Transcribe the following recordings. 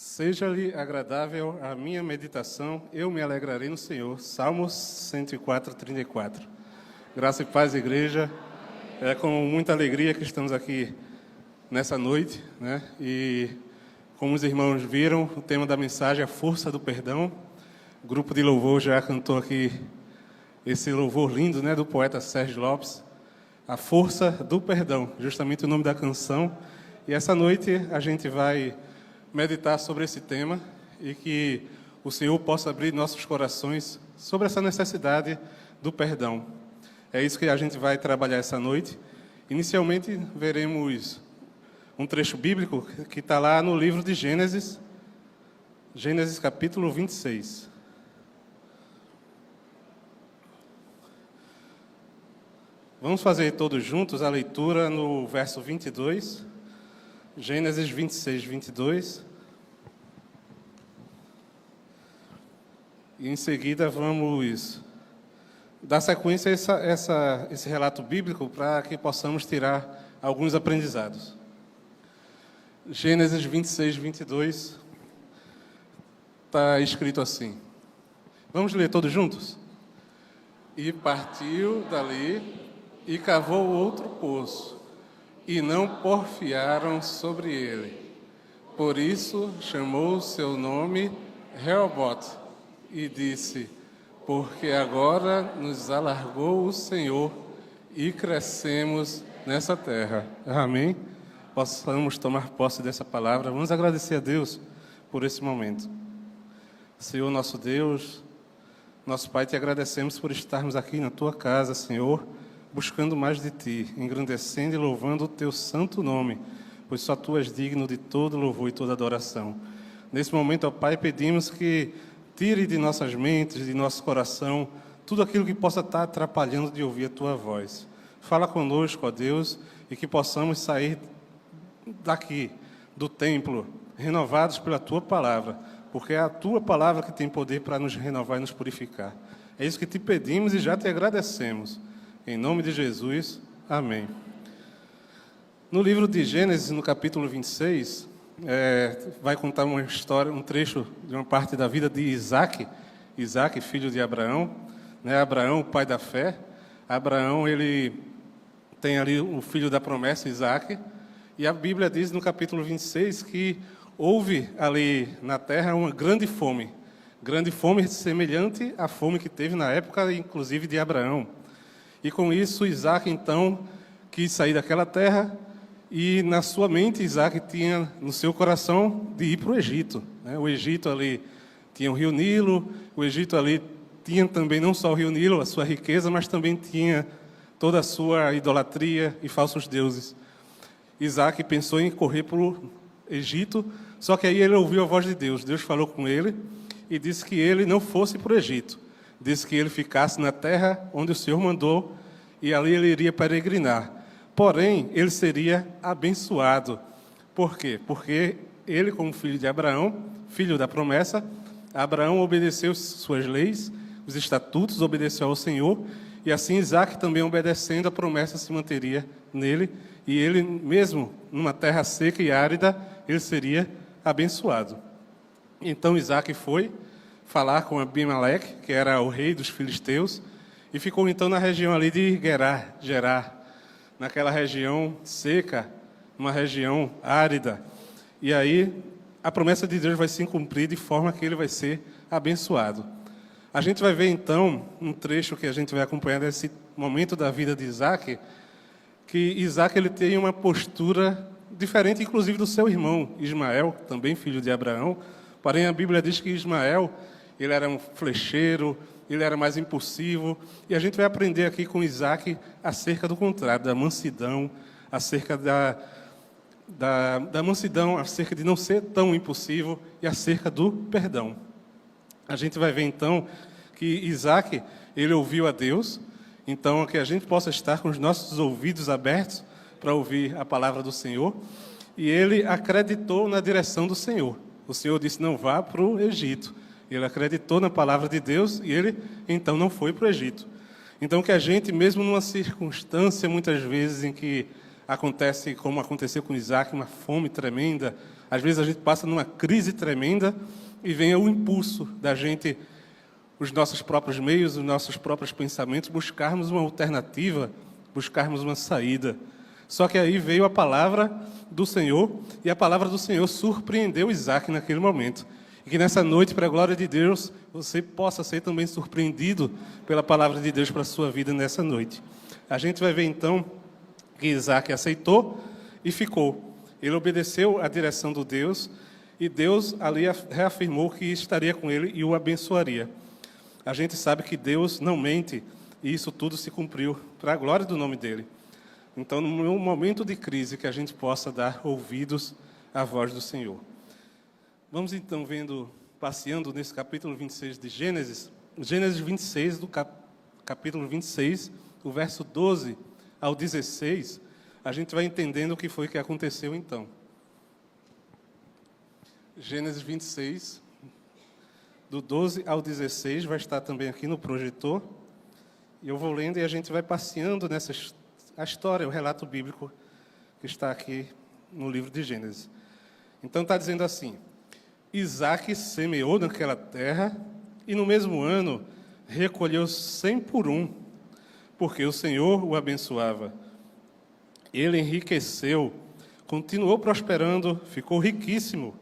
Seja-lhe agradável a minha meditação, eu me alegrarei no Senhor. Salmos 104, 34. Graça e paz, igreja. É com muita alegria que estamos aqui nessa noite, né? E como os irmãos viram, o tema da mensagem é a força do perdão. O grupo de louvor já cantou aqui esse louvor lindo, né, do poeta Sérgio Lopes. A força do perdão, justamente o nome da canção. E essa noite a gente vai meditar sobre esse tema e que o Senhor possa abrir nossos corações sobre essa necessidade do perdão. É isso que a gente vai trabalhar essa noite. Inicialmente, veremos um trecho bíblico que está lá no livro de Gênesis, Gênesis capítulo 26. Vamos fazer todos juntos a leitura no verso 22, Gênesis 26, 22. E em seguida vamos dar sequência a esse relato bíblico para que possamos tirar alguns aprendizados. Gênesis 26, 22 está escrito assim. Vamos ler todos juntos? E partiu dali e cavou outro poço, e não porfiaram sobre ele. Por isso chamou seu nome Rehobote, e disse: porque agora nos alargou o Senhor e crescemos nessa terra. Amém? Possamos tomar posse dessa palavra. Vamos agradecer a Deus por esse momento. Senhor, nosso Deus, nosso Pai, te agradecemos por estarmos aqui na tua casa, Senhor, buscando mais de ti, engrandecendo e louvando o teu santo nome, pois só tu és digno de todo louvor e toda adoração. Nesse momento, ó Pai, pedimos que tire de nossas mentes, de nosso coração, tudo aquilo que possa estar atrapalhando de ouvir a tua voz. Fala conosco, ó Deus, e que possamos sair daqui, do templo, renovados pela tua palavra, porque é a tua palavra que tem poder para nos renovar e nos purificar. É isso que te pedimos e já te agradecemos. Em nome de Jesus, amém. No livro de Gênesis, no capítulo 26, vai contar uma história, um trecho de uma parte da vida de Isaac, filho de Abraão, né? Abraão, o pai da fé. Abraão, ele tem ali o filho da promessa, Isaac, e a Bíblia diz no capítulo 26 que houve ali na terra uma grande fome semelhante à fome que teve na época, inclusive, de Abraão. E com isso, Isaac, então, quis sair daquela terra e, na sua mente, Isaac tinha no seu coração de ir para o Egito, né? O Egito ali tinha o rio Nilo, o Egito ali tinha também não só o rio Nilo, a sua riqueza, mas também tinha toda a sua idolatria e falsos deuses. Isaac pensou em correr para o Egito, só que aí ele ouviu a voz de Deus. Deus falou com ele e disse que ele não fosse para o Egito. Disse que ele ficasse na terra onde o Senhor mandou e ali ele iria peregrinar. Porém, ele seria abençoado. Por quê? Porque ele, como filho de Abraão, filho da promessa, Abraão obedeceu suas leis, os estatutos, obedeceu ao Senhor, e assim Isaac também obedecendo a promessa se manteria nele, e ele mesmo, numa terra seca e árida, ele seria abençoado. Então Isaac foi falar com Abimeleque, que era o rei dos filisteus, e ficou então na região ali de Gerar, naquela região seca, uma região árida. E aí a promessa de Deus vai se cumprir de forma que ele vai ser abençoado. A gente vai ver então um trecho que a gente vai acompanhar desse momento da vida de Isaac, que Isaac ele tem uma postura diferente, inclusive do seu irmão Ismael, também filho de Abraão. Porém a Bíblia diz que Ismael ele era um flecheiro, ele era mais impulsivo. E a gente vai aprender aqui com Isaac acerca do contrário, da mansidão, acerca da mansidão, acerca de não ser tão impulsivo e acerca do perdão. A gente vai ver então que Isaac, ele ouviu a Deus, então que a gente possa estar com os nossos ouvidos abertos para ouvir a palavra do Senhor. E ele acreditou na direção do Senhor. O Senhor disse, não vá para o Egito. Ele acreditou na palavra de Deus e ele, então, não foi para o Egito. Então, que a gente, mesmo numa circunstância, muitas vezes, em que acontece como aconteceu com Isaac, uma fome tremenda. Às vezes a gente passa numa crise tremenda e vem o impulso da gente, os nossos próprios meios, os nossos próprios pensamentos, buscarmos uma alternativa, buscarmos uma saída. Só que aí veio a palavra do Senhor, e a palavra do Senhor surpreendeu Isaac naquele momento. E que nessa noite, para a glória de Deus, você possa ser também surpreendido pela palavra de Deus para a sua vida nessa noite. A gente vai ver então que Isaac aceitou e ficou. Ele obedeceu à direção do Deus, e Deus ali reafirmou que estaria com ele e o abençoaria. A gente sabe que Deus não mente, e isso tudo se cumpriu para a glória do nome dele. Então, no momento de crise, que a gente possa dar ouvidos à voz do Senhor. Vamos então passeando nesse capítulo 26 de Gênesis. Gênesis 26, do capítulo 26, o verso 12 ao 16, a gente vai entendendo o que foi que aconteceu então. Gênesis 26, do 12 ao 16, vai estar também aqui no projetor. E eu vou lendo e a gente vai passeando nessa a história, o relato bíblico que está aqui no livro de Gênesis. Então está dizendo assim: Isaac semeou naquela terra e no mesmo ano recolheu 100 por um, porque o Senhor o abençoava. Ele enriqueceu, continuou prosperando, ficou riquíssimo.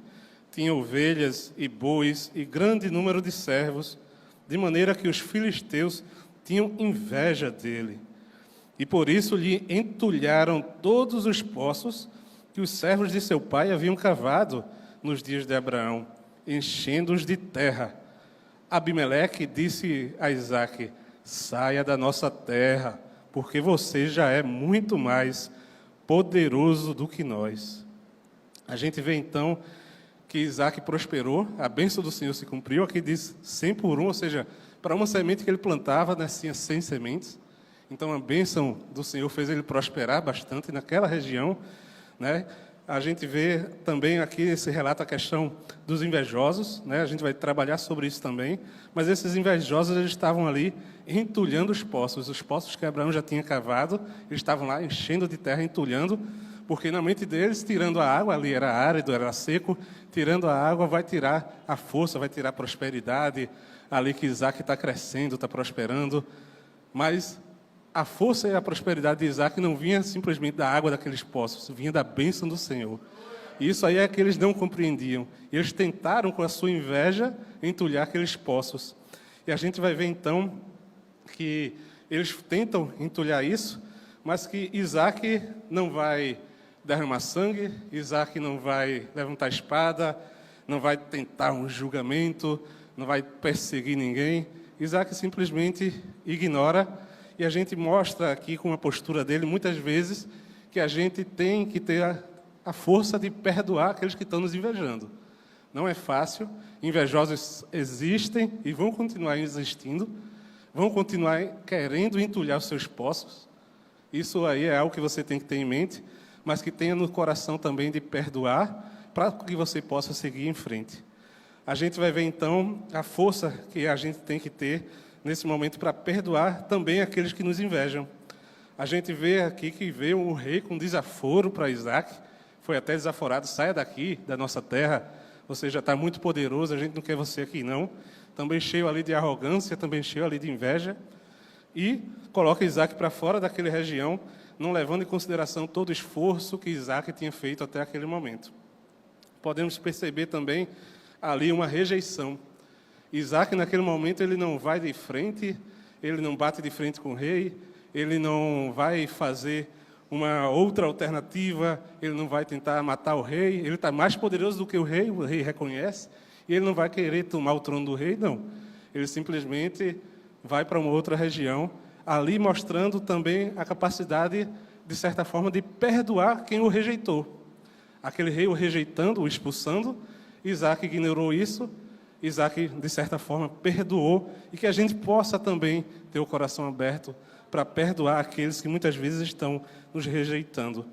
Tinha ovelhas e bois e grande número de servos, de maneira que os filisteus tinham inveja dele. E por isso lhe entulharam todos os poços que os servos de seu pai haviam cavado nos dias de Abraão, enchendo-os de terra. Abimeleque disse a Isaque: saia da nossa terra, porque você já é muito mais poderoso do que nós. A gente vê então que Isaque prosperou, a bênção do Senhor se cumpriu. Aqui diz 100 por um, ou seja, para uma semente que ele plantava, nascia 100 sementes. Então a bênção do Senhor fez ele prosperar bastante naquela região, né? A gente vê também aqui esse relato a questão dos invejosos, né? A gente vai trabalhar sobre isso também. Mas esses invejosos, eles estavam ali entulhando os poços que Abraão já tinha cavado. Eles estavam lá enchendo de terra, entulhando, porque na mente deles, tirando a água, ali era árido, era seco, tirando a água vai tirar a força, vai tirar a prosperidade, ali que Isaac está crescendo, está prosperando. Mas a força e a prosperidade de Isaac não vinha simplesmente da água daqueles poços, vinha da bênção do Senhor. E isso aí é que eles não compreendiam. E eles tentaram, com a sua inveja, entulhar aqueles poços. E a gente vai ver, então, que eles tentam entulhar isso, mas que Isaac não vai derramar sangue, Isaac não vai levantar a espada, não vai tentar um julgamento, não vai perseguir ninguém. Isaac simplesmente ignora. E a gente mostra aqui com a postura dele, muitas vezes, que a gente tem que ter a força de perdoar aqueles que estão nos invejando. Não é fácil, invejosos existem e vão continuar existindo, vão continuar querendo entulhar os seus poços. Isso aí é algo que você tem que ter em mente, mas que tenha no coração também de perdoar, para que você possa seguir em frente. A gente vai ver, então, a força que a gente tem que ter nesse momento para perdoar também aqueles que nos invejam. A gente vê aqui que veio um rei com desaforo para Isaac, foi até desaforado: saia daqui, da nossa terra, você já está muito poderoso, a gente não quer você aqui não. Também cheio ali de arrogância, também cheio ali de inveja, e coloca Isaac para fora daquela região, não levando em consideração todo o esforço que Isaac tinha feito até aquele momento. Podemos perceber também ali uma rejeição. Isaac, naquele momento, ele não vai de frente, ele não bate de frente com o rei, ele não vai fazer uma outra alternativa, ele não vai tentar matar o rei, ele está mais poderoso do que o rei reconhece, e ele não vai querer tomar o trono do rei, não. Ele simplesmente vai para uma outra região, ali mostrando também a capacidade, de certa forma, de perdoar quem o rejeitou. Aquele rei o rejeitando, o expulsando, Isaac ignorou isso. Isaac, de certa forma, perdoou, e que a gente possa também ter o coração aberto para perdoar aqueles que muitas vezes estão nos rejeitando.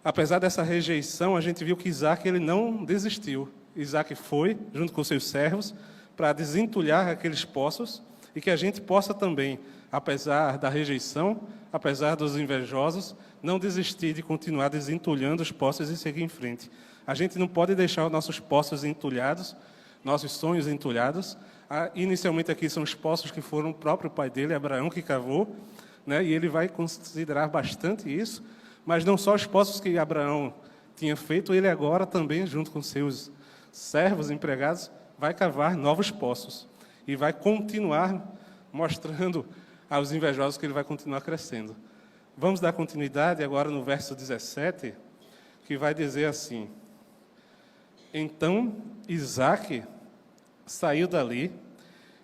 Apesar dessa rejeição, a gente viu que Isaac ele não desistiu. Isaac foi, junto com seus servos, para desentulhar aqueles poços, E que a gente possa também, apesar da rejeição, apesar dos invejosos, não desistir de continuar desentulhando os poços e seguir em frente. A gente não pode deixar os nossos poços entulhados, nossos sonhos entulhados. Inicialmente aqui são os poços que foram o próprio pai dele, Abraão, que cavou, né? E ele vai considerar bastante isso, mas não só os poços que Abraão tinha feito, ele agora também, junto com seus servos, empregados, vai cavar novos poços e vai continuar mostrando aos invejosos que ele vai continuar crescendo. Vamos dar continuidade agora no verso 17, que vai dizer assim: Então Isaque saiu dali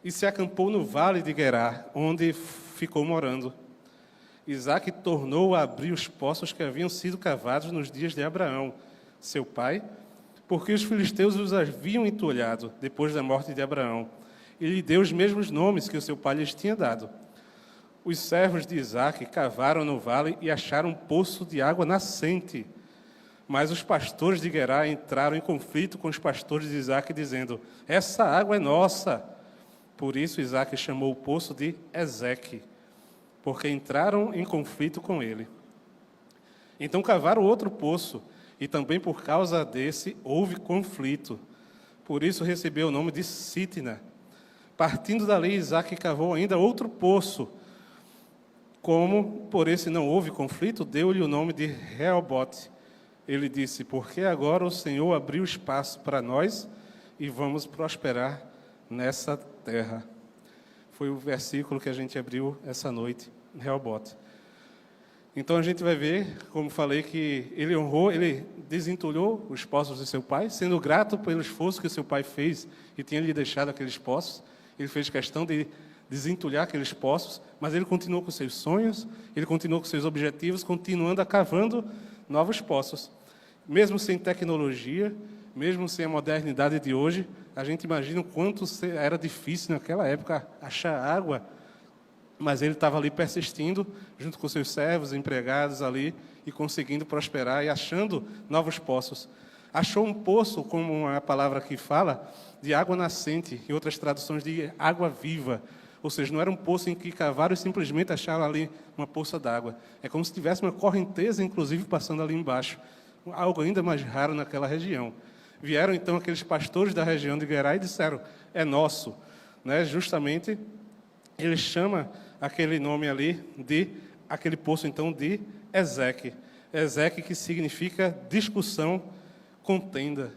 e se acampou no vale de Gerar, onde ficou morando. Isaque tornou a abrir os poços que haviam sido cavados nos dias de Abraão, seu pai, porque os filisteus os haviam entulhado depois da morte de Abraão, e lhe deu os mesmos nomes que o seu pai lhes tinha dado. Os servos de Isaque cavaram no vale e acharam um poço de água nascente. Mas os pastores de Gerar entraram em conflito com os pastores de Isaque, dizendo: essa água é nossa. Por isso Isaque chamou o poço de Ezeque, porque entraram em conflito com ele. Então cavaram outro poço, e também por causa desse houve conflito. Por isso recebeu o nome de Sitna. Partindo dali, Isaque cavou ainda outro poço. Como por esse não houve conflito, deu-lhe o nome de Reobote. Ele disse: porque agora o Senhor abriu espaço para nós e vamos prosperar nessa terra. Foi o versículo que a gente abriu essa noite, Reobote. Então a gente vai ver, como falei, que ele honrou, ele desentulhou os poços de seu pai, sendo grato pelo esforço que seu pai fez e tinha lhe deixado aqueles poços. Ele fez questão de desentulhar aqueles poços, mas ele continuou com seus sonhos, ele continuou com seus objetivos, continuando cavando novos poços. Mesmo sem tecnologia, mesmo sem a modernidade de hoje, a gente imagina o quanto era difícil naquela época achar água, mas ele estava ali persistindo, junto com seus servos, empregados ali, e conseguindo prosperar e achando novos poços. Achou um poço, como a palavra aqui fala, de água nascente, e outras traduções de água viva. Ou seja, não era um poço em que cavaram e simplesmente acharam ali uma poça d'água. É como se tivesse uma correnteza, inclusive, passando ali embaixo. Algo ainda mais raro naquela região. Vieram, então, aqueles pastores da região de Gerar e disseram: é nosso. Né? Justamente, ele chama aquele nome ali, aquele poço, então, de Ezeque. Ezeque, que significa discussão, contenda.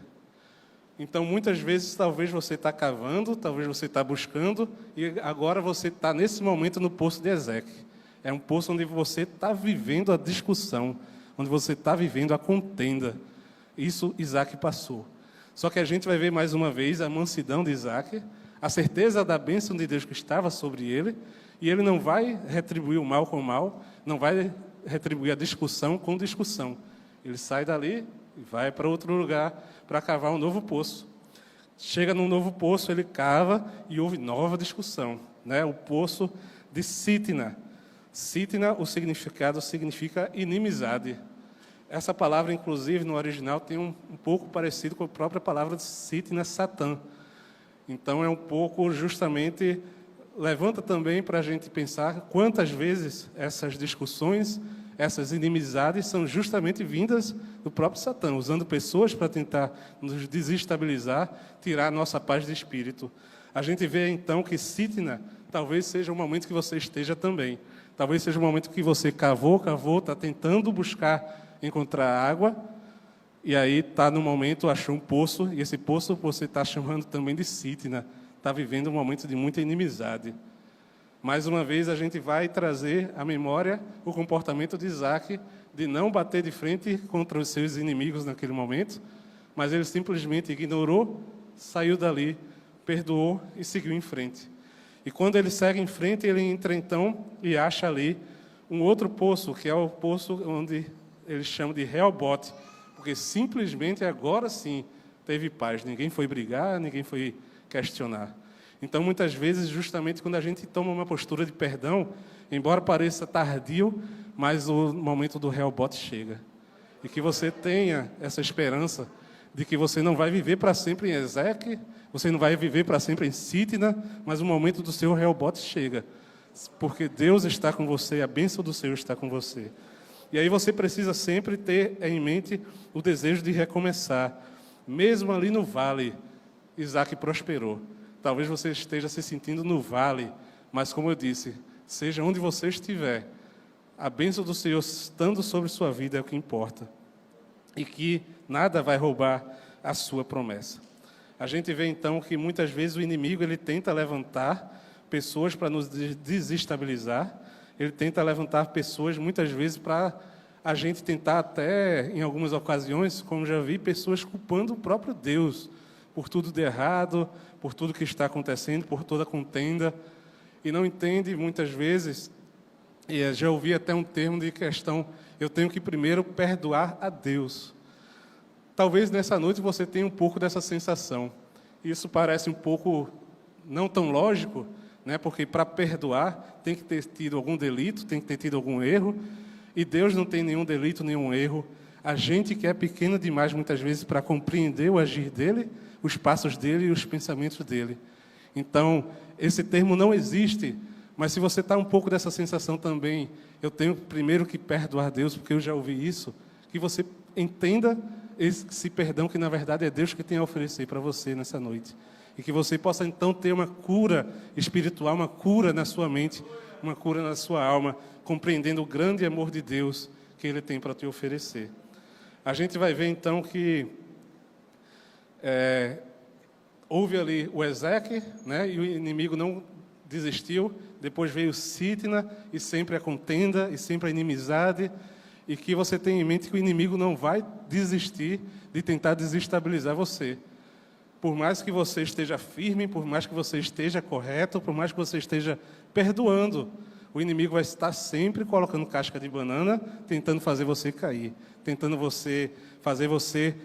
Então, muitas vezes, talvez você está cavando, talvez você está buscando, e agora você está, nesse momento, no poço de Ezeque. É um poço onde você está vivendo a discussão, onde você está vivendo a contenda. Isso Isaque passou. Só que a gente vai ver mais uma vez a mansidão de Isaque, a certeza da bênção de Deus que estava sobre ele, e ele não vai retribuir o mal com o mal, não vai retribuir a discussão com discussão. Ele sai dali e vai para outro lugar para cavar um novo poço. Chega num novo poço, ele cava e houve nova discussão. Né? O poço de Sitna. Sitna, o significado significa inimizade. Essa palavra, inclusive, no original, tem um pouco parecido com a própria palavra de Sitna, Satã. Então, é um pouco, justamente, levanta também para a gente pensar quantas vezes essas discussões, essas inimizades são justamente vindas do próprio Satã, usando pessoas para tentar nos desestabilizar, tirar a nossa paz de espírito. A gente vê, então, que Sitna talvez seja o momento que você esteja também. Talvez seja o momento que você cavou, está tentando buscar encontrar água, e aí está no momento, achou um poço, e esse poço você está chamando também de Sitna. Está vivendo um momento de muita inimizade. Mais uma vez, a gente vai trazer à memória o comportamento de Isaque, de não bater de frente contra os seus inimigos naquele momento, mas ele simplesmente ignorou, saiu dali, perdoou e seguiu em frente. E quando ele segue em frente, ele entra então e acha ali um outro poço, que é o poço onde eles chamam de Reobote, porque simplesmente agora sim teve paz, ninguém foi brigar, ninguém foi questionar. Então, muitas vezes, justamente quando a gente toma uma postura de perdão, embora pareça tardio, mas o momento do Reobote chega. E que você tenha essa esperança de que você não vai viver para sempre em Ezeque, você não vai viver para sempre em Sitna, mas o momento do seu Rehobote chega, porque Deus está com você, a bênção do Senhor está com você. E aí você precisa sempre ter em mente o desejo de recomeçar. Mesmo ali no vale, Isaac prosperou. Talvez você esteja se sentindo no vale, mas como eu disse, seja onde você estiver, a bênção do Senhor estando sobre sua vida é o que importa. E que nada vai roubar a sua promessa. A gente vê então que muitas vezes o inimigo ele tenta levantar pessoas para nos desestabilizar. Ele tenta levantar pessoas, muitas vezes, para a gente tentar até, em algumas ocasiões, como já vi, pessoas culpando o próprio Deus por tudo de errado, por tudo que está acontecendo, por toda a contenda. E não entende, muitas vezes, e já ouvi até um termo de questão, eu tenho que primeiro perdoar a Deus. Talvez nessa noite você tenha um pouco dessa sensação. Isso parece um pouco não tão lógico, né? Porque para perdoar tem que ter tido algum delito, tem que ter tido algum erro, e Deus não tem nenhum delito, nenhum erro. A gente que é pequeno demais muitas vezes para compreender o agir dele, os passos dele e os pensamentos dele. Então, esse termo não existe, mas se você está um pouco dessa sensação também, eu tenho primeiro que perdoar Deus, porque eu já ouvi isso, que você entenda esse perdão que na verdade é Deus que tem a oferecer para você nessa noite. E que você possa, então, ter uma cura espiritual, uma cura na sua mente, uma cura na sua alma, compreendendo o grande amor de Deus que Ele tem para te oferecer. A gente vai ver, então, que houve ali o Ezeque, né, e o inimigo não desistiu. Depois veio Sitna, e sempre a contenda, e sempre a inimizade. E que você tenha em mente que o inimigo não vai desistir de tentar desestabilizar você. Por mais que você esteja firme, por mais que você esteja correto, por mais que você esteja perdoando, o inimigo vai estar sempre colocando casca de banana, tentando fazer você cair, tentando fazer você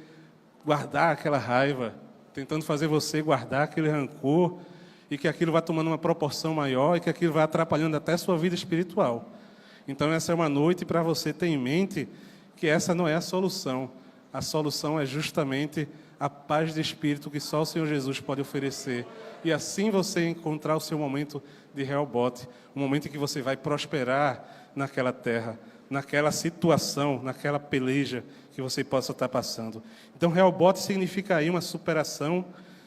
guardar aquela raiva, tentando fazer você guardar aquele rancor, e que aquilo vai tomando uma proporção maior, e que aquilo vai atrapalhando até a sua vida espiritual. Então essa é uma noite para você ter em mente que essa não é a solução. A solução é justamente a paz de espírito que só o Senhor Jesus pode oferecer. E assim você encontrar o seu momento de Rehobote, um momento em que você vai prosperar naquela terra, naquela situação, naquela peleja que você possa estar passando. Então Rehobote significa aí uma superação,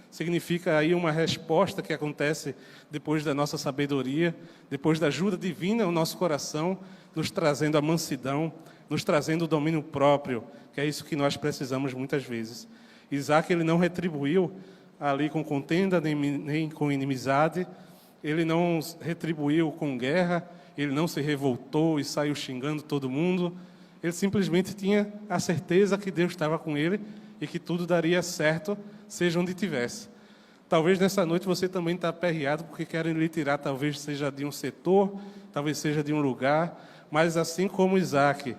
significa aí uma resposta que acontece depois da nossa sabedoria, depois da ajuda divina ao nosso coração, nos trazendo a mansidão, nos trazendo o domínio próprio, que é isso que nós precisamos muitas vezes. Isaac, ele não retribuiu ali com contenda, nem com inimizade, ele não retribuiu com guerra, ele não se revoltou e saiu xingando todo mundo, ele simplesmente tinha a certeza que Deus estava com ele e que tudo daria certo, seja onde estivesse. Talvez nessa noite você também está aperreado porque querem lhe tirar, talvez seja de um setor, talvez seja de um lugar, mas assim como Isaac,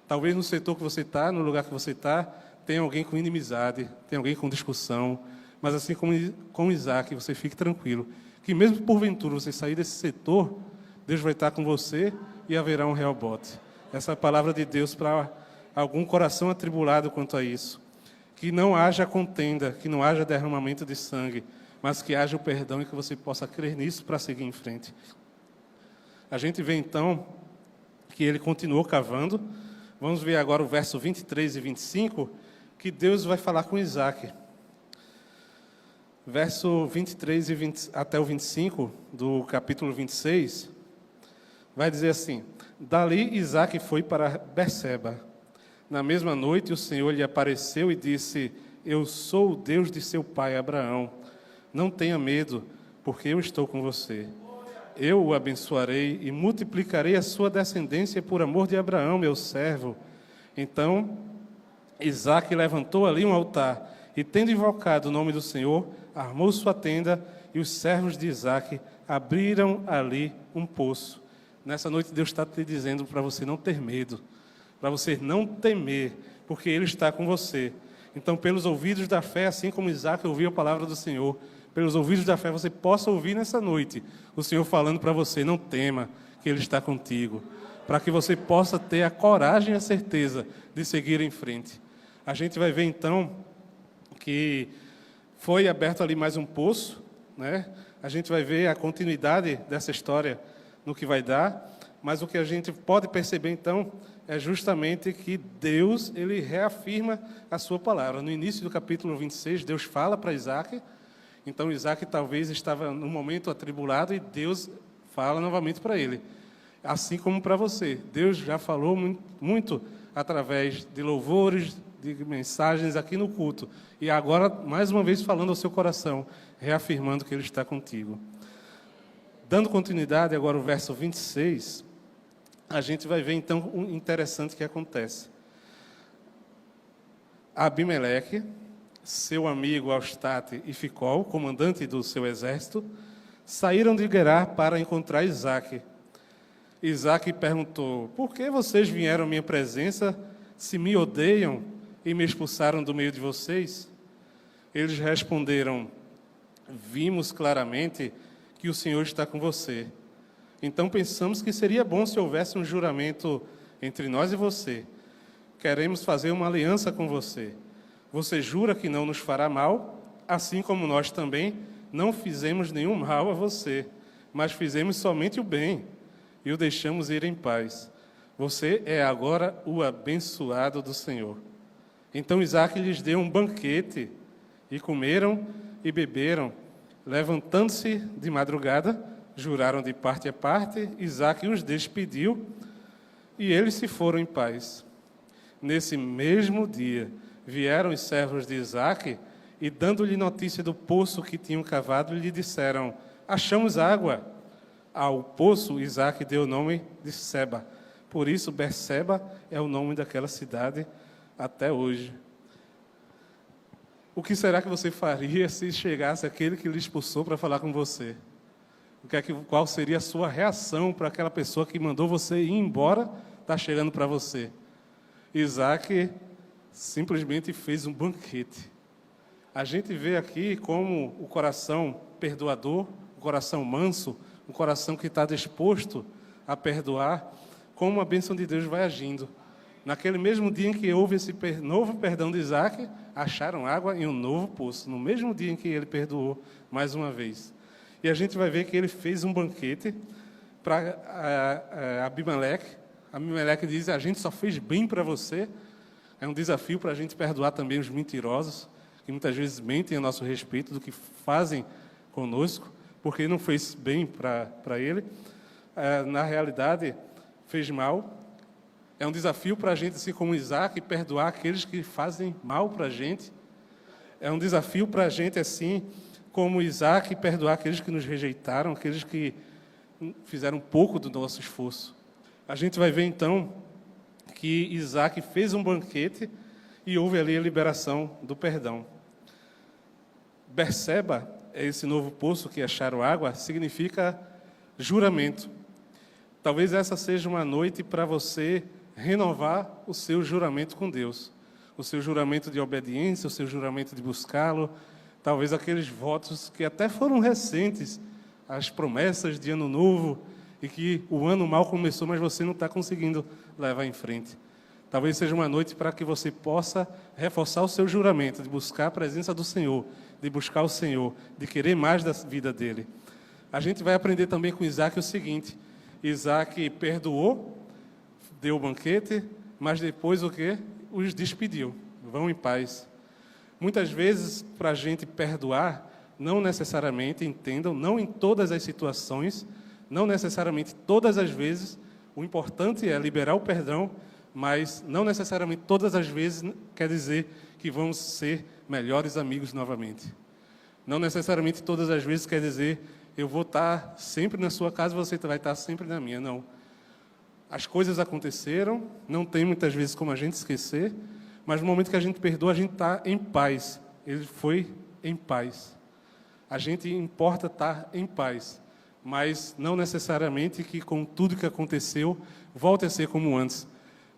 talvez no setor que você está, no lugar que você está, tem alguém com inimizade, tem alguém com discussão, mas assim como com Isaac, você fique tranquilo, que mesmo porventura você sair desse setor, Deus vai estar com você e haverá um Rehobote. Essa é a palavra de Deus para algum coração atribulado quanto a isso. Que não haja contenda, que não haja derramamento de sangue, mas que haja o perdão e que você possa crer nisso para seguir em frente. A gente vê então que ele continuou cavando. Vamos ver agora o verso 23 e 25, que Deus vai falar com Isaac. Verso 23 até o 25, do capítulo 26, vai dizer assim: Dali Isaac foi para Berseba. Na mesma noite o Senhor lhe apareceu e disse: Eu sou o Deus de seu pai Abraão. Não tenha medo, porque eu estou com você. Eu o abençoarei e multiplicarei a sua descendência por amor de Abraão, meu servo. Então Isaac levantou ali um altar e, tendo invocado o nome do Senhor, armou sua tenda, e os servos de Isaac abriram ali um poço. Nessa noite Deus está te dizendo para você não ter medo, para você não temer, porque Ele está com você. Então, pelos ouvidos da fé, assim como Isaac ouviu a palavra do Senhor, pelos ouvidos da fé você possa ouvir nessa noite o Senhor falando para você: não tema, que Ele está contigo, para que você possa ter a coragem e a certeza de seguir em frente. A gente vai ver então que foi aberto ali mais um poço, né? A gente vai ver a continuidade dessa história no que vai dar, mas o que a gente pode perceber, então, é justamente que Deus, ele reafirma a sua palavra. No início do capítulo 26, Deus fala para Isaac, então Isaac talvez estava num momento atribulado e Deus fala novamente para ele. Assim como para você, Deus já falou muito através de louvores, de mensagens aqui no culto. E agora, mais uma vez, falando ao seu coração, reafirmando que Ele está contigo. Dando continuidade, agora o verso 26, a gente vai ver, então, um interessante que acontece. Abimeleque, seu amigo Austate e Ficol, comandante do seu exército, saíram de Gerar para encontrar Isaque. Isaque perguntou: por que vocês vieram à minha presença se me odeiam e me expulsaram do meio de vocês? Eles responderam: vimos claramente que o Senhor está com você. Então pensamos que seria bom se houvesse um juramento entre nós e você. Queremos fazer uma aliança com você. Você jura que não nos fará mal, assim como nós também não fizemos nenhum mal a você, mas fizemos somente o bem e o deixamos ir em paz. Você é agora o abençoado do Senhor. Então Isaque lhes deu um banquete, e comeram e beberam. Levantando-se de madrugada, juraram de parte a parte, Isaque os despediu, e eles se foram em paz. Nesse mesmo dia, vieram os servos de Isaque, e dando-lhe notícia do poço que tinham cavado, lhe disseram: achamos água. Ao poço, Isaque deu o nome de Seba. Por isso, Berseba é o nome daquela cidade até hoje. O que será que você faria se chegasse aquele que lhe expulsou para falar com você? Qual seria a sua reação para aquela pessoa que mandou você ir embora, está chegando para você? Isaque simplesmente fez um banquete. A gente vê aqui como o coração perdoador, o coração manso, um coração que está disposto a perdoar, como a bênção de Deus vai agindo. Naquele mesmo dia em que houve esse novo perdão de Isaque, acharam água em um novo poço, no mesmo dia em que ele perdoou mais uma vez. E a gente vai ver que ele fez um banquete para Abimeleque. Abimeleque diz: a gente só fez bem para você. É um desafio para a gente perdoar também os mentirosos, que muitas vezes mentem a nosso respeito do que fazem conosco, porque não fez bem para ele. Na realidade, fez mal. É um desafio para a gente, assim como Isaque, perdoar aqueles que fazem mal para a gente. É um desafio para a gente, assim como Isaque, perdoar aqueles que nos rejeitaram, aqueles que fizeram pouco do nosso esforço. A gente vai ver, então, que Isaque fez um banquete e houve ali a liberação do perdão. Berseba, é esse novo poço que acharam água, significa juramento. Talvez essa seja uma noite para você renovar o seu juramento com Deus, o seu juramento de obediência, o seu juramento de buscá-lo, talvez aqueles votos que até foram recentes, as promessas de ano novo, e que o ano mal começou, mas você não está conseguindo levar em frente. Talvez seja uma noite para que você possa reforçar o seu juramento, de buscar a presença do Senhor, de buscar o Senhor, de querer mais da vida dele. A gente vai aprender também com Isaque o seguinte: Isaque perdoou, deu o banquete, mas depois o quê? Os despediu. Vão em paz. Muitas vezes, para a gente perdoar, não necessariamente, entendam, não em todas as situações, não necessariamente todas as vezes, o importante é liberar o perdão, mas não necessariamente todas as vezes quer dizer que vamos ser melhores amigos novamente. Não necessariamente todas as vezes quer dizer eu vou estar sempre na sua casa, você vai estar sempre na minha. Não. As coisas aconteceram, não tem muitas vezes como a gente esquecer, mas no momento que a gente perdoa, a gente está em paz. Ele foi em paz. A gente importa estar em paz, mas não necessariamente que com tudo que aconteceu, volte a ser como antes.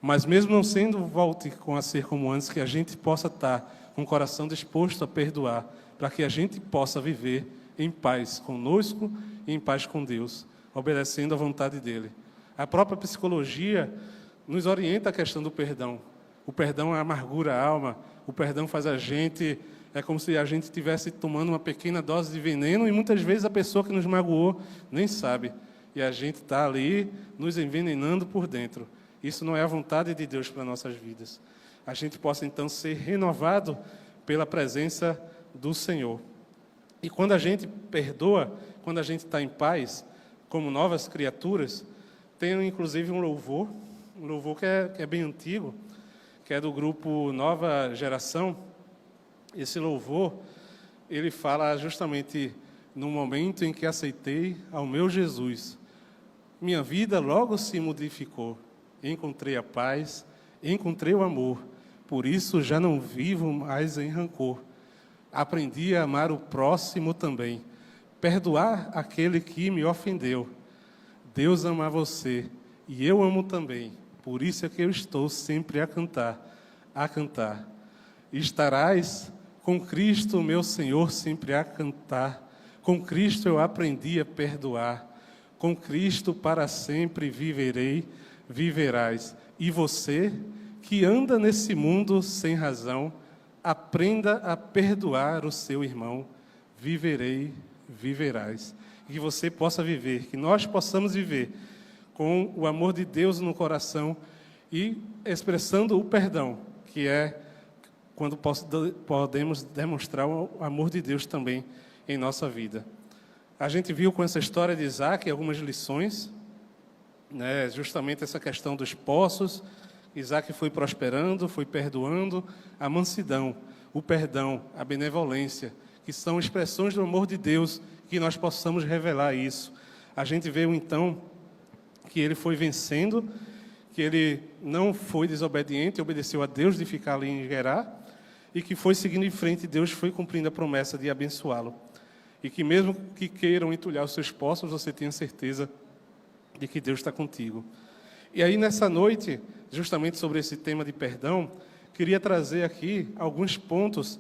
Mas mesmo não sendo volte a ser como antes, que a gente possa estar com o coração disposto a perdoar, para que a gente possa viver em paz conosco e em paz com Deus, obedecendo à vontade dEle. A própria psicologia nos orienta a questão do perdão. O perdão amargura a alma, o perdão faz a gente é como se a gente estivesse tomando uma pequena dose de veneno e muitas vezes a pessoa que nos magoou nem sabe. E a gente está ali nos envenenando por dentro. Isso não é a vontade de Deus para nossas vidas. A gente possa então ser renovado pela presença do Senhor. E quando a gente perdoa, quando a gente está em paz, como novas criaturas, tem inclusive um louvor que é bem antigo, que é do grupo Nova Geração. Esse louvor, ele fala justamente no momento em que aceitei ao meu Jesus. Minha vida logo se modificou. Encontrei a paz, encontrei o amor. Por isso já não vivo mais em rancor. Aprendi a amar o próximo também. Perdoar aquele que me ofendeu. Deus ama você e eu amo também. Por isso é que eu estou sempre a cantar. Estarás com Cristo, meu Senhor, sempre a cantar. Com Cristo eu aprendi a perdoar. Com Cristo para sempre viverei, viverás. E você, que anda nesse mundo sem razão, aprenda a perdoar o seu irmão. Viverei, viverás. E que você possa viver, que nós possamos viver com o amor de Deus no coração e expressando o perdão, que é quando podemos demonstrar o amor de Deus também em nossa vida. A gente viu com essa história de Isaac algumas lições, né, justamente essa questão dos poços. Isaac foi prosperando, foi perdoando, a mansidão, o perdão, a benevolência, que são expressões do amor de Deus, que nós possamos revelar isso. A gente vê, então, que ele foi vencendo, que ele não foi desobediente, obedeceu a Deus de ficar ali em Gerar, e que foi seguindo em frente, Deus foi cumprindo a promessa de abençoá-lo. E que mesmo que queiram entulhar os seus poços, você tenha certeza de que Deus está contigo. E aí, nessa noite, justamente sobre esse tema de perdão, queria trazer aqui alguns pontos,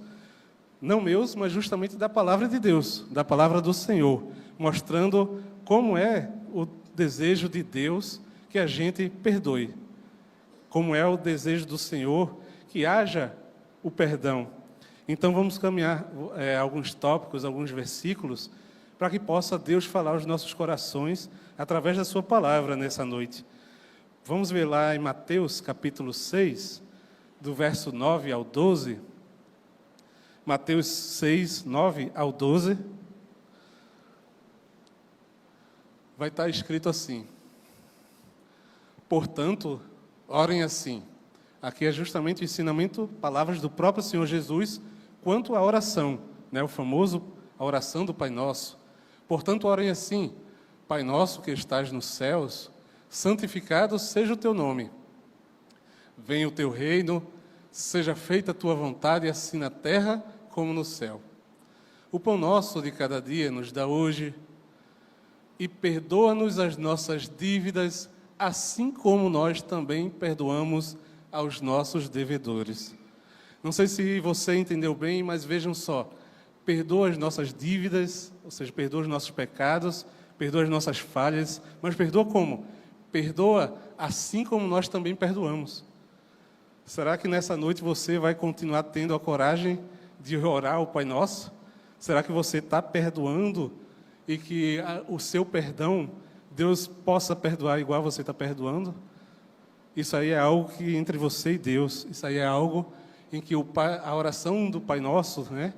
não meus, mas justamente da palavra de Deus, da palavra do Senhor, mostrando como é o desejo de Deus que a gente perdoe. Como é o desejo do Senhor que haja o perdão. Então vamos caminhar alguns tópicos, alguns versículos, para que possa Deus falar aos nossos corações através da sua palavra nessa noite. Vamos ver lá em Mateus capítulo 6, do verso 9 ao 12. Mateus 6, 9 ao 12. Vai estar escrito assim: portanto, orem assim. Aqui é justamente o ensinamento, palavras do próprio Senhor Jesus, quanto à oração, né? A oração do Pai Nosso. Portanto, orem assim: Pai Nosso que estás nos céus, santificado seja o teu nome. Venha o teu reino, seja feita a tua vontade, assim na terra como no céu. O pão nosso de cada dia nos dá hoje, e perdoa-nos as nossas dívidas, assim como nós também perdoamos aos nossos devedores. Não sei se você entendeu bem, mas vejam só, perdoa as nossas dívidas, ou seja, perdoa os nossos pecados, perdoa as nossas falhas, mas perdoa como? Perdoa assim como nós também perdoamos. Será que nessa noite você vai continuar tendo a coragem de orar o Pai Nosso? Será que você está perdoando e que o seu perdão, Deus possa perdoar igual você está perdoando? Isso aí é algo que entre você e Deus, isso aí é algo em que a oração do Pai Nosso, né,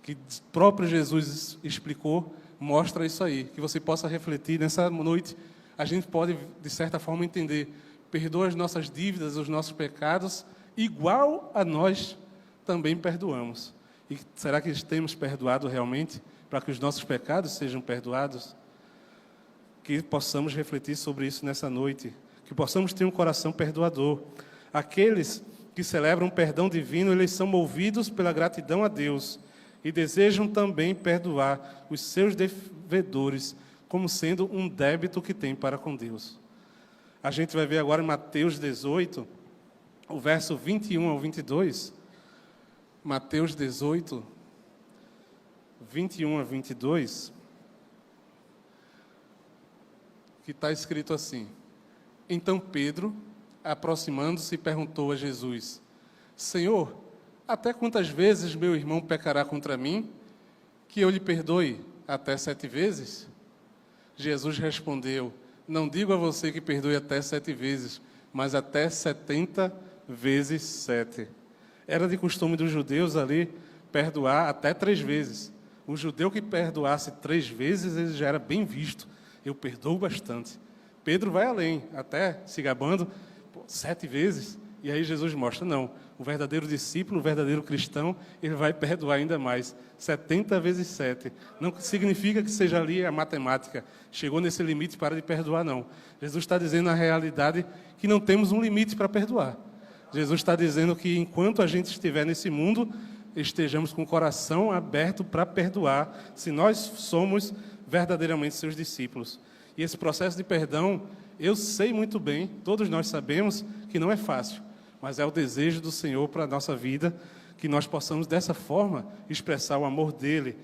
que o próprio Jesus explicou, mostra isso aí, que você possa refletir nessa noite. A gente pode, de certa forma, entender, perdoa as nossas dívidas, os nossos pecados, igual a nós também perdoamos. E será que temos perdoado realmente para que os nossos pecados sejam perdoados? Que possamos refletir sobre isso nessa noite, que possamos ter um coração perdoador. Aqueles que celebram o perdão divino, eles são movidos pela gratidão a Deus e desejam também perdoar os seus devedores, como sendo um débito que tem para com Deus. A gente vai ver agora em Mateus 18, o verso 21 ao 22. Mateus 18, 21 a 22, que está escrito assim: Então Pedro, aproximando-se, perguntou a Jesus: Senhor, Até quantas vezes meu irmão pecará contra mim, que eu lhe perdoe? Até 7 vezes? Jesus respondeu: não digo a você que perdoe até 7 vezes, mas até 70 vezes 7. Era de costume dos judeus ali perdoar até 3 vezes. Um judeu que perdoasse 3 vezes, ele já era bem visto. Eu perdoo bastante. Pedro vai além, até se gabando, 7 vezes. E aí Jesus mostra, não, o verdadeiro discípulo, o verdadeiro cristão, ele vai perdoar ainda mais, 70 vezes 7. Não significa que seja ali a matemática, chegou nesse limite para de perdoar, não. Jesus está dizendo na realidade que não temos um limite para perdoar. Jesus está dizendo que enquanto a gente estiver nesse mundo, estejamos com o coração aberto para perdoar, se nós somos verdadeiramente seus discípulos. E esse processo de perdão, eu sei muito bem, todos nós sabemos que não é fácil, mas é o desejo do Senhor para a nossa vida, que nós possamos dessa forma expressar o amor dele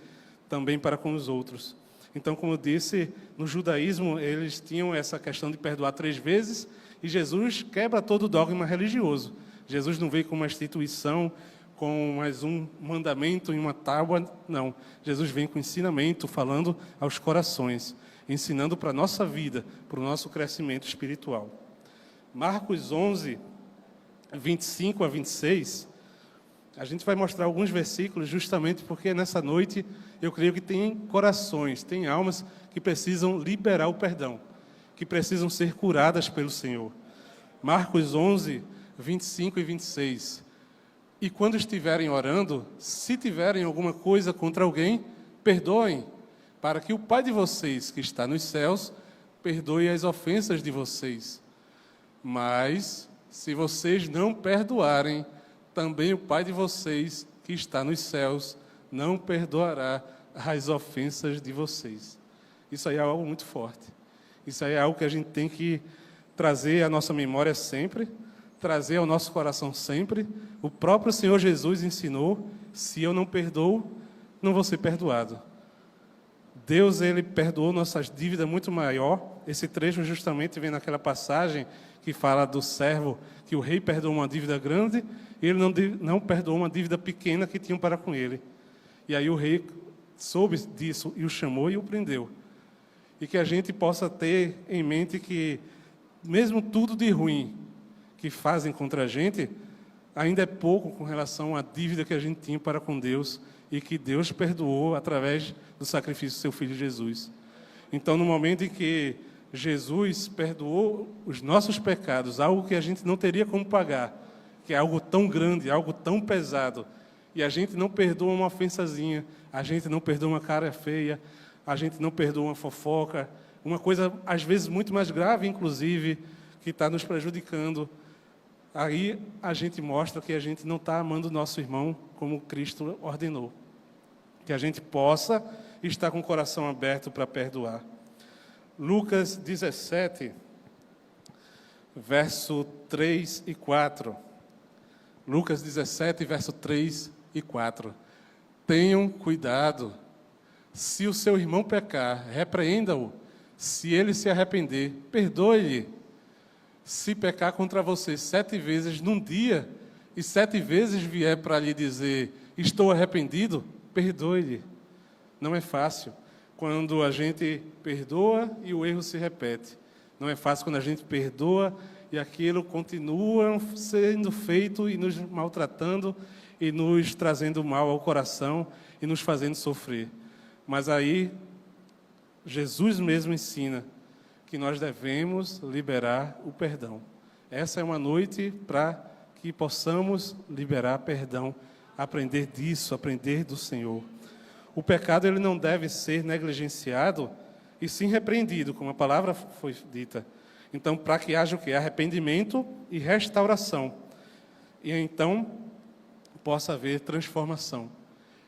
também para com os outros. Então, como eu disse, no judaísmo eles tinham essa questão de perdoar 3 vezes, e Jesus quebra todo o dogma religioso. Jesus não veio com uma instituição, com mais um mandamento em uma tábua, não. Jesus vem com ensinamento, falando aos corações, ensinando para a nossa vida, para o nosso crescimento espiritual. Marcos 11, 25 a 26, a gente vai mostrar alguns versículos justamente porque nessa noite eu creio que tem corações, tem almas que precisam liberar o perdão, que precisam ser curadas pelo Senhor. Marcos 11, 25 e 26. E quando estiverem orando, se tiverem alguma coisa contra alguém, perdoem, para que o Pai de vocês, que está nos céus, perdoe as ofensas de vocês. Mas, se vocês não perdoarem, também o Pai de vocês, que está nos céus, não perdoará as ofensas de vocês. Isso aí é algo muito forte. Isso aí é algo que a gente tem que trazer à nossa memória sempre, trazer ao nosso coração sempre. O próprio Senhor Jesus ensinou, se eu não perdoo, não vou ser perdoado. Deus, ele perdoou nossas dívidas muito maior. Esse trecho justamente vem naquela passagem que fala do servo, que o rei perdoou uma dívida grande, e ele não perdoou uma dívida pequena que tinham para com ele. E aí o rei soube disso e o chamou e o prendeu. E que a gente possa ter em mente que, mesmo tudo de ruim que fazem contra a gente, ainda é pouco com relação à dívida que a gente tinha para com Deus e que Deus perdoou através do sacrifício do seu Filho Jesus. Então, no momento em que Jesus perdoou os nossos pecados, algo que a gente não teria como pagar, que é algo tão grande, algo tão pesado, e a gente não perdoa uma ofensazinha, a gente não perdoa uma cara feia, a gente não perdoa uma fofoca, uma coisa, às vezes, muito mais grave, inclusive, que está nos prejudicando. Aí a gente mostra que a gente não está amando o nosso irmão como Cristo ordenou. Que a gente possa estar com o coração aberto para perdoar. Lucas 17, verso 3 e 4. Lucas 17, verso 3 e 4. Tenham cuidado. Se o seu irmão pecar, repreenda-o. Se ele se arrepender, perdoe-lhe. Se pecar contra você 7 vezes num dia, e 7 vezes vier para lhe dizer, estou arrependido, perdoe-lhe. Não é fácil quando a gente perdoa e o erro se repete. Não é fácil quando a gente perdoa e aquilo continua sendo feito e nos maltratando e nos trazendo mal ao coração e nos fazendo sofrer. Mas aí, Jesus mesmo ensina que nós devemos liberar o perdão. Essa é uma noite para que possamos liberar perdão, aprender disso, aprender do Senhor. O pecado ele não deve ser negligenciado e sim repreendido, como a palavra foi dita. Então, para que haja o quê? Arrependimento e restauração. E então possa haver transformação.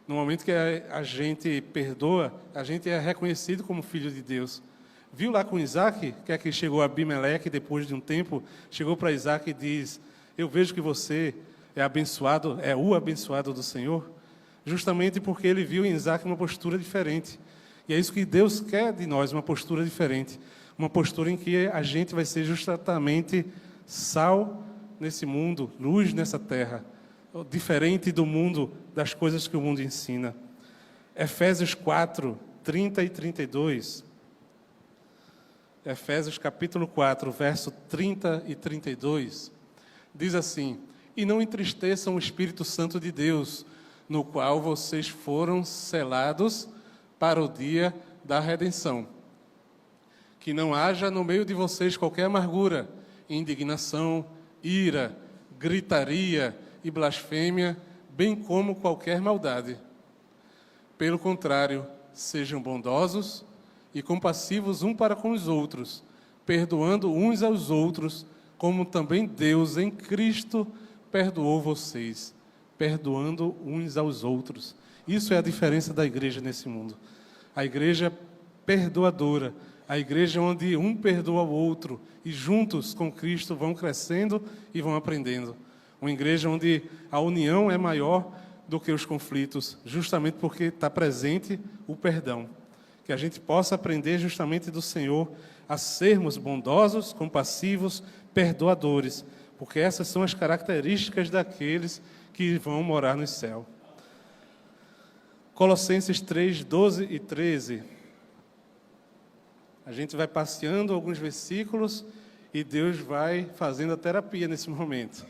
No momento que a gente perdoa, a gente é reconhecido como filho de Deus. Viu lá com Isaac, que é que chegou a Abimeleque, depois de um tempo, chegou para Isaac e diz, eu vejo que você é abençoado, é o abençoado do Senhor, justamente porque ele viu em Isaac uma postura diferente. E é isso que Deus quer de nós, uma postura diferente. Uma postura em que a gente vai ser justamente sal nesse mundo, luz nessa terra. diferente do mundo, das coisas que o mundo ensina. Efésios 4, 30 e 32. Efésios capítulo 4, verso 30 e 32. Diz assim: e não entristeçam o Espírito Santo de Deus, no qual vocês foram selados para o dia da redenção. Que não haja no meio de vocês qualquer amargura, indignação, ira, gritaria e blasfêmia, bem como qualquer maldade. Pelo contrário, sejam bondosos e compassivos um para com os outros, perdoando uns aos outros, como também Deus em Cristo perdoou vocês, perdoando uns aos outros. Isso é a diferença da igreja nesse mundo. A igreja perdoadora, a igreja onde um perdoa o outro e juntos com Cristo vão crescendo e vão aprendendo. Uma igreja onde a união é maior do que os conflitos, justamente porque está presente o perdão. Que a gente possa aprender justamente do Senhor a sermos bondosos, compassivos, perdoadores, porque essas são as características daqueles que vão morar no céu. Colossenses 3, 12 e 13. A gente vai passeando alguns versículos e Deus vai fazendo a terapia nesse momento.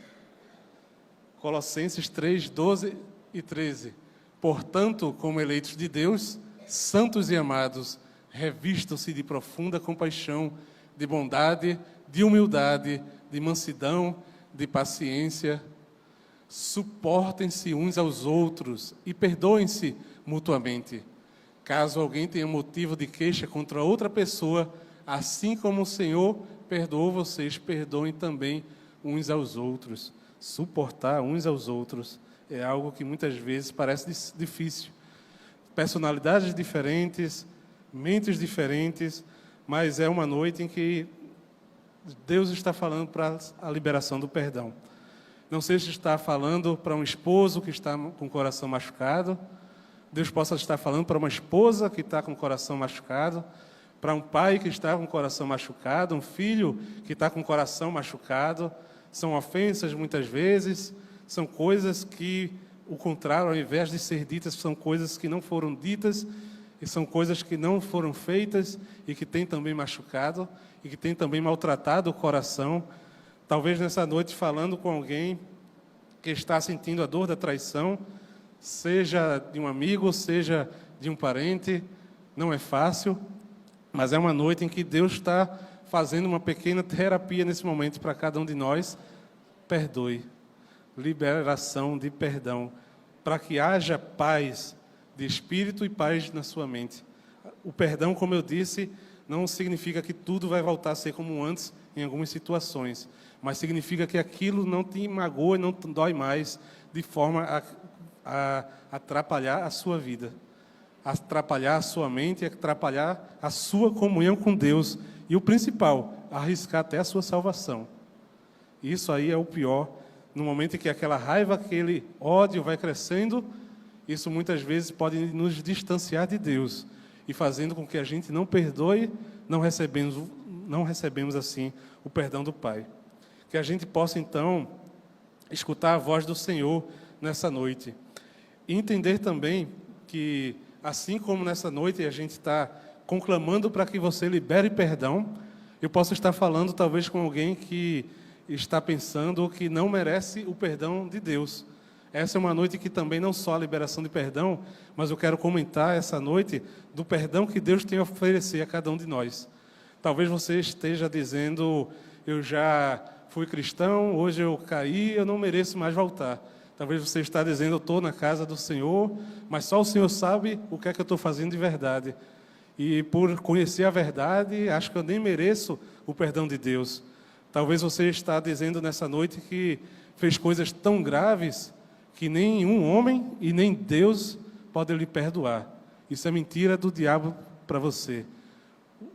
Colossenses 3, 12 e 13. Portanto, como eleitos de Deus, santos e amados, revistam-se de profunda compaixão, de bondade, de humildade, de mansidão, de paciência. Suportem-se uns aos outros e perdoem-se mutuamente. Caso alguém tenha motivo de queixa contra outra pessoa, assim como o Senhor perdoou vocês, perdoem também uns aos outros. Suportar uns aos outros é algo que muitas vezes parece difícil. Personalidades diferentes, mentes diferentes, mas é uma noite em que Deus está falando para a liberação do perdão. Não sei se está falando para um esposo que está com o coração machucado, Deus possa estar falando para uma esposa que está com o coração machucado, para um pai que está com o coração machucado, um filho que está com o coração machucado. São ofensas muitas vezes, são coisas que, o contrário, ao invés de ser ditas, são coisas que não foram ditas, e são coisas que não foram feitas, e que têm também machucado, e que têm também maltratado o coração. Talvez nessa noite, falando com alguém que está sentindo a dor da traição, seja de um amigo, seja de um parente, não é fácil, mas é uma noite em que Deus está fazendo uma pequena terapia nesse momento para cada um de nós. Perdoe, liberação de perdão, para que haja paz de espírito e paz na sua mente. O perdão, como eu disse, não significa que tudo vai voltar a ser como antes em algumas situações, mas significa que aquilo não te magoa e não te dói mais, de forma a atrapalhar a sua vida, atrapalhar a sua mente, atrapalhar a sua comunhão com Deus e o principal, arriscar até a sua salvação. Isso aí é o pior, no momento em que aquela raiva, aquele ódio vai crescendo, isso muitas vezes pode nos distanciar de Deus e fazendo com que a gente não perdoe, não recebemos assim o perdão do Pai. Que a gente possa então escutar a voz do Senhor nessa noite. E entender também que, assim como nessa noite a gente está conclamando para que você libere perdão, eu posso estar falando talvez com alguém que está pensando que não merece o perdão de Deus. Essa é uma noite que também não só a liberação de perdão, mas eu quero comentar essa noite do perdão que Deus tem a oferecer a cada um de nós. Talvez você esteja dizendo, eu já fui cristão, hoje eu caí, eu não mereço mais voltar. Talvez você está dizendo, eu estou na casa do Senhor, mas só o Senhor sabe o que é que eu estou fazendo de verdade. E por conhecer a verdade, acho que eu nem mereço o perdão de Deus. Talvez você está dizendo nessa noite que fez coisas tão graves que nem um homem e nem Deus podem lhe perdoar. Isso é mentira do diabo para você.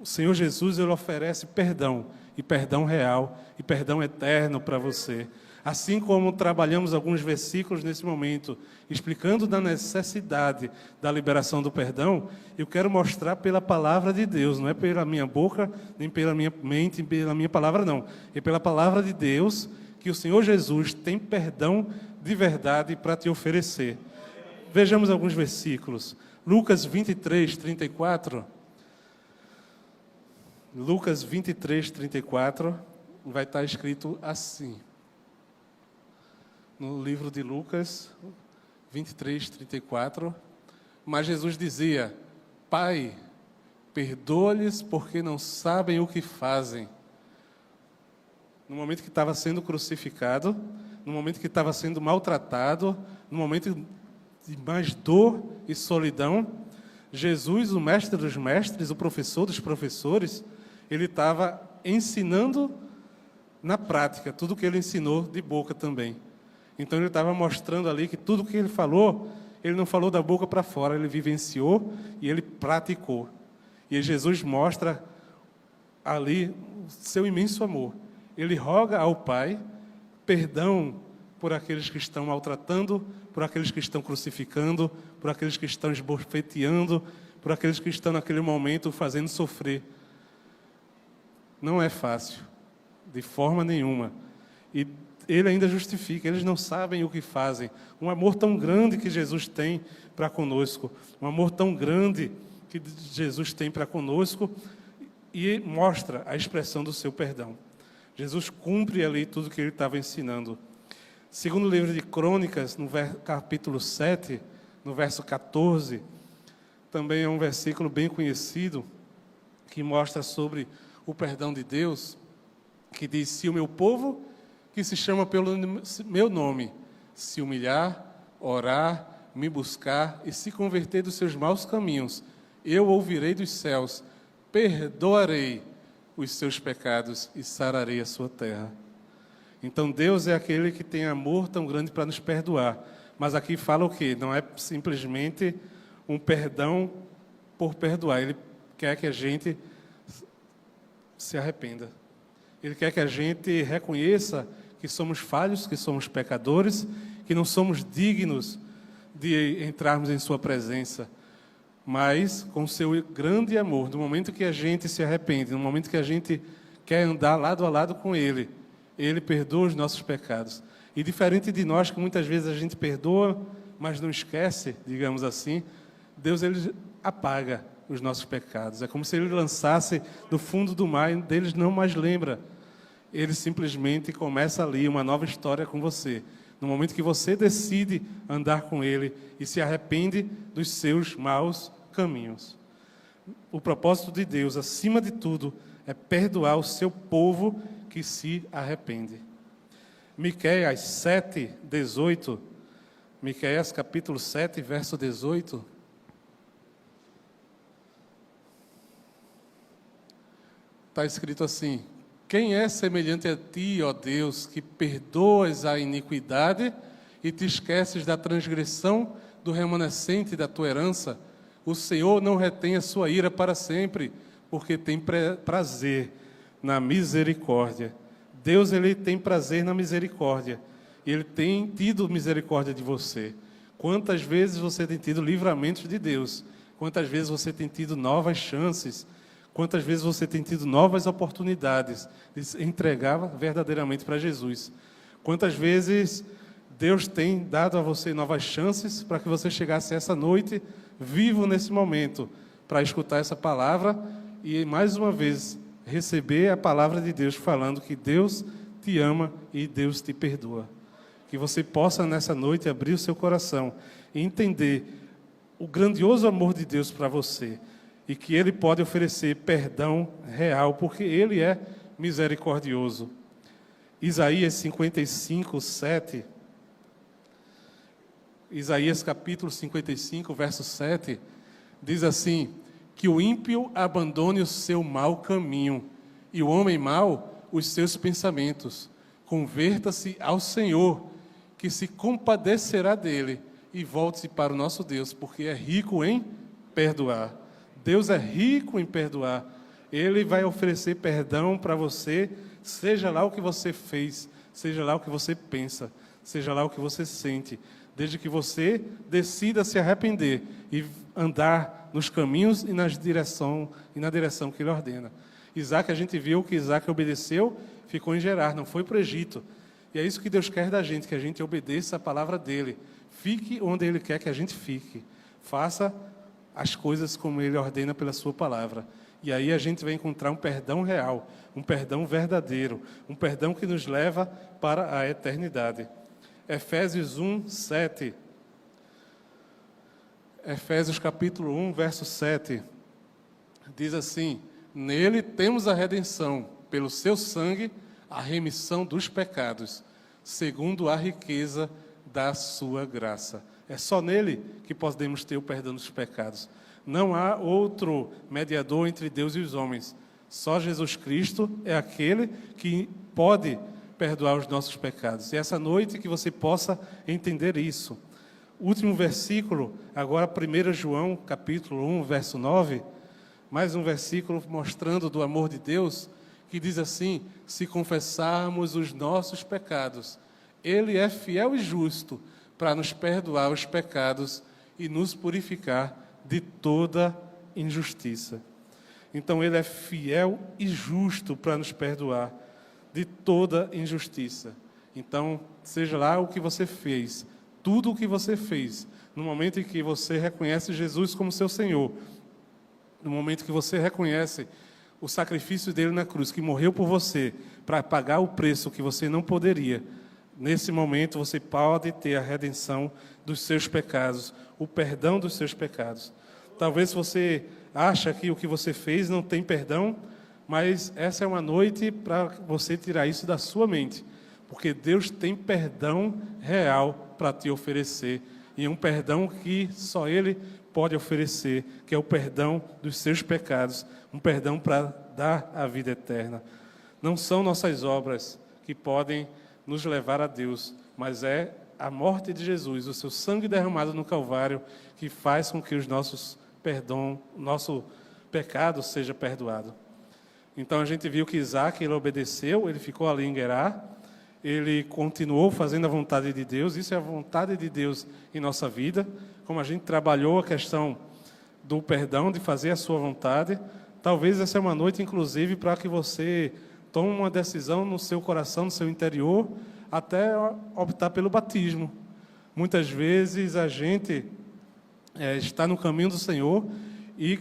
O Senhor Jesus, Ele oferece perdão, e perdão real, e perdão eterno para você. Assim como trabalhamos alguns versículos nesse momento, explicando da necessidade da liberação do perdão, eu quero mostrar pela palavra de Deus, não é pela minha boca, nem pela minha mente, nem pela minha palavra, não. É pela palavra de Deus que que o Senhor Jesus tem perdão de verdade para te oferecer. Vejamos alguns versículos. Lucas 23, 34. Lucas 23, 34, vai estar escrito assim. No livro de Lucas 23, 34. Mas Jesus dizia: Pai, perdoa-lhes porque não sabem o que fazem. No momento que estava sendo crucificado, no momento que estava sendo maltratado, no momento de mais dor e solidão, Jesus, o mestre dos mestres, o professor dos professores, ele estava ensinando na prática tudo o que ele ensinou de boca também. Então ele estava mostrando ali que tudo o que ele falou, ele não falou da boca para fora, ele vivenciou e ele praticou. E Jesus mostra ali o seu imenso amor. Ele roga ao Pai perdão por aqueles que estão maltratando, por aqueles que estão crucificando, por aqueles que estão esbofeteando, por aqueles que estão naquele momento fazendo sofrer. Não é fácil, de forma nenhuma. E ele ainda justifica, eles não sabem o que fazem. Um amor tão grande que Jesus tem para conosco, um amor tão grande que Jesus tem para conosco, e mostra a expressão do seu perdão. Jesus cumpre ali tudo que ele estava ensinando. Segundo o livro de Crônicas, no capítulo 7, no verso 14, também é um versículo bem conhecido, que mostra sobre o perdão de Deus, que diz: se o meu povo, que se chama pelo meu nome, se humilhar, orar, me buscar e se converter dos seus maus caminhos, eu ouvirei dos céus, perdoarei os seus pecados e sararei a sua terra. Então Deus é aquele que tem amor tão grande para nos perdoar. Mas aqui fala o quê? Não é simplesmente um perdão por perdoar. Ele quer que a gente se arrependa. Ele quer que a gente reconheça que somos falhos, que somos pecadores, que não somos dignos de entrarmos em sua presença. Mas, com seu grande amor, no momento que a gente se arrepende, no momento que a gente quer andar lado a lado com Ele, Ele perdoa os nossos pecados. E diferente de nós, que muitas vezes a gente perdoa, mas não esquece, digamos assim, Deus, Ele apaga os nossos pecados. É como se Ele lançasse do fundo do mar e deles não mais lembra. Ele simplesmente começa ali uma nova história com você. No momento que você decide andar com Ele e se arrepende dos seus maus caminhos. O propósito de Deus, acima de tudo, é perdoar o seu povo que se arrepende. Miqueias 7, 18. Miqueias capítulo 7, verso 18. Está escrito assim: quem é semelhante a ti, ó Deus, que perdoas a iniquidade e te esqueces da transgressão do remanescente da tua herança? O Senhor não retém a sua ira para sempre, porque tem prazer na misericórdia. Deus, Ele tem prazer na misericórdia. E Ele tem tido misericórdia de você. Quantas vezes você tem tido livramentos de Deus? Quantas vezes você tem tido novas chances? Quantas vezes você tem tido novas oportunidades de se entregar verdadeiramente para Jesus? Quantas vezes Deus tem dado a você novas chances para que você chegasse essa noite vivo nesse momento, para escutar essa palavra e, mais uma vez, receber a palavra de Deus falando que Deus te ama e Deus te perdoa. Que você possa, nessa noite, abrir o seu coração e entender o grandioso amor de Deus para você e que Ele pode oferecer perdão real, porque Ele é misericordioso. Isaías 55, 7... Isaías capítulo 55, verso 7, diz assim: que o ímpio abandone o seu mau caminho, e o homem mau os seus pensamentos. Converta-se ao Senhor, que se compadecerá dele, e volte-se para o nosso Deus, porque é rico em perdoar. Deus é rico em perdoar. Ele vai oferecer perdão para você, seja lá o que você fez, seja lá o que você pensa, seja lá o que você sente, desde que você decida se arrepender e andar nos caminhos e na direção que Ele ordena. Isaac, a gente viu que Isaac obedeceu, ficou em Gerar, não foi para o Egito. E é isso que Deus quer da gente, que a gente obedeça a palavra dEle. Fique onde Ele quer que a gente fique. Faça as coisas como Ele ordena pela sua palavra. E aí a gente vai encontrar um perdão real, um perdão verdadeiro, um perdão que nos leva para a eternidade. Efésios 1, 7. Efésios capítulo 1, verso 7. Diz assim: nele temos a redenção, pelo seu sangue, a remissão dos pecados, segundo a riqueza da sua graça. É só nele que podemos ter o perdão dos pecados. Não há outro mediador entre Deus e os homens. Só Jesus Cristo é aquele que pode perdoar os nossos pecados. E essa noite que você possa entender isso. Último versículo, agora 1 João, capítulo 1, verso 9. Mais um versículo mostrando do amor de Deus, que diz assim: se confessarmos os nossos pecados, Ele é fiel e justo para nos perdoar os pecados e nos purificar de toda injustiça. Então, Ele é fiel e justo para nos perdoar de toda injustiça. Então, seja lá o que você fez, tudo o que você fez, no momento em que você reconhece Jesus como seu Senhor, no momento que você reconhece o sacrifício dele na cruz, que morreu por você, para pagar o preço que você não poderia, nesse momento você pode ter a redenção dos seus pecados, o perdão dos seus pecados. Talvez você acha que o que você fez não tem perdão, mas essa é uma noite para você tirar isso da sua mente, porque Deus tem perdão real para te oferecer, e um perdão que só Ele pode oferecer, que é o perdão dos seus pecados, um perdão para dar a vida eterna. Não são nossas obras que podem nos levar a Deus, mas é a morte de Jesus, o seu sangue derramado no Calvário, que faz com que o nosso pecado seja perdoado. Então a gente viu que Isaac, ele obedeceu, ele ficou ali em Gerar, ele continuou fazendo a vontade de Deus. Isso é a vontade de Deus em nossa vida. Como a gente trabalhou a questão do perdão, de fazer a sua vontade, talvez essa é uma noite, inclusive, para que você tome uma decisão no seu coração, no seu interior, até optar pelo batismo. Muitas vezes a gente está no caminho do Senhor e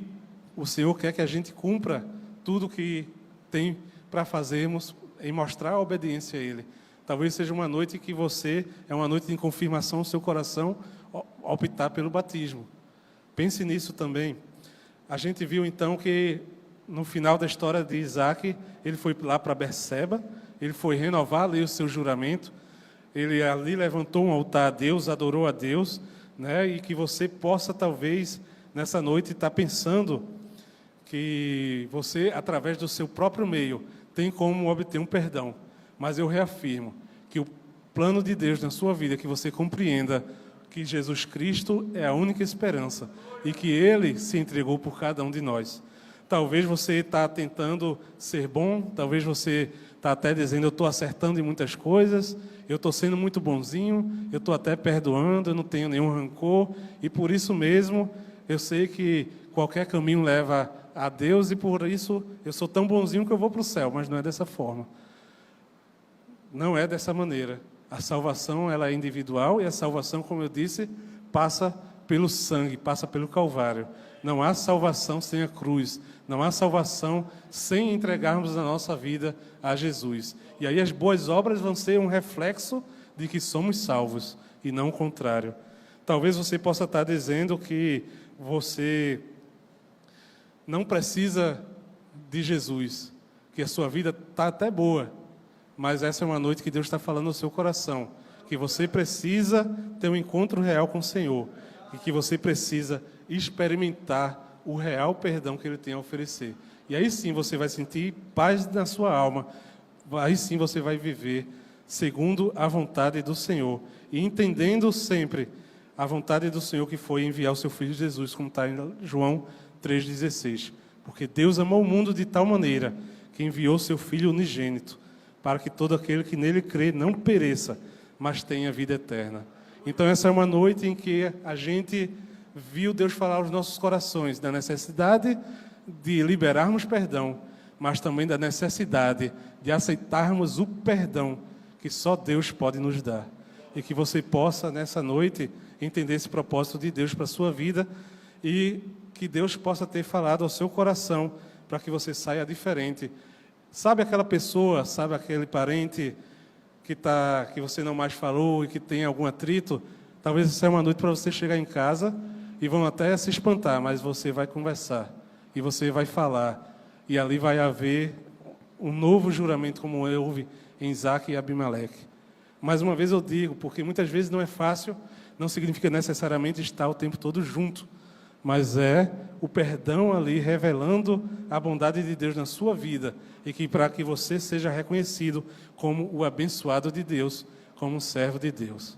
o Senhor quer que a gente cumpra tudo o que tem para fazermos e mostrar a obediência a Ele. Talvez seja uma noite que você, é uma noite de confirmação no seu coração, optar pelo batismo. Pense nisso também. A gente viu então que no final da história de Isaac, ele foi lá para Berseba, ele foi renovar ali o seu juramento, ele ali levantou um altar a Deus, adorou a Deus, né? E que você possa talvez nessa noite estar pensando que você, através do seu próprio meio, tem como obter um perdão. Mas eu reafirmo que o plano de Deus na sua vida, que você compreenda que Jesus Cristo é a única esperança e que Ele se entregou por cada um de nós. Talvez você está tentando ser bom, talvez você está até dizendo: eu estou acertando em muitas coisas, eu estou sendo muito bonzinho, eu estou até perdoando, eu não tenho nenhum rancor, e por isso mesmo eu sei que qualquer caminho leva a Deus, e por isso eu sou tão bonzinho que eu vou para o céu. Mas não é dessa forma. Não é dessa maneira. A salvação, ela é individual, e a salvação, como eu disse, passa pelo sangue, passa pelo Calvário. Não há salvação sem a cruz. Não há salvação sem entregarmos a nossa vida a Jesus. E aí as boas obras vão ser um reflexo de que somos salvos, e não o contrário. Talvez você possa estar dizendo que você não precisa de Jesus, que a sua vida está até boa, mas essa é uma noite que Deus está falando no seu coração, que você precisa ter um encontro real com o Senhor, e que você precisa experimentar o real perdão que Ele tem a oferecer. E aí sim você vai sentir paz na sua alma, aí sim você vai viver segundo a vontade do Senhor, e entendendo sempre a vontade do Senhor, que foi enviar o seu Filho Jesus, como está em João 3,16. Porque Deus amou o mundo de tal maneira que enviou seu Filho unigênito, para que todo aquele que nele crê não pereça, mas tenha vida eterna. Então essa é uma noite em que a gente viu Deus falar aos nossos corações da necessidade de liberarmos perdão, mas também da necessidade de aceitarmos o perdão que só Deus pode nos dar. E que você possa, nessa noite, entender esse propósito de Deus para a sua vida e que Deus possa ter falado ao seu coração para que você saia diferente. Sabe aquela pessoa, sabe aquele parente que você não mais falou e que tem algum atrito? Talvez isso é uma noite para você chegar em casa e vão até se espantar, mas você vai conversar e você vai falar. E ali vai haver um novo juramento, como houve em Isaque e Abimeleque. Mais uma vez eu digo, porque muitas vezes não é fácil, não significa necessariamente estar o tempo todo junto, mas é o perdão ali revelando a bondade de Deus na sua vida e que para que você seja reconhecido como o abençoado de Deus, como um servo de Deus.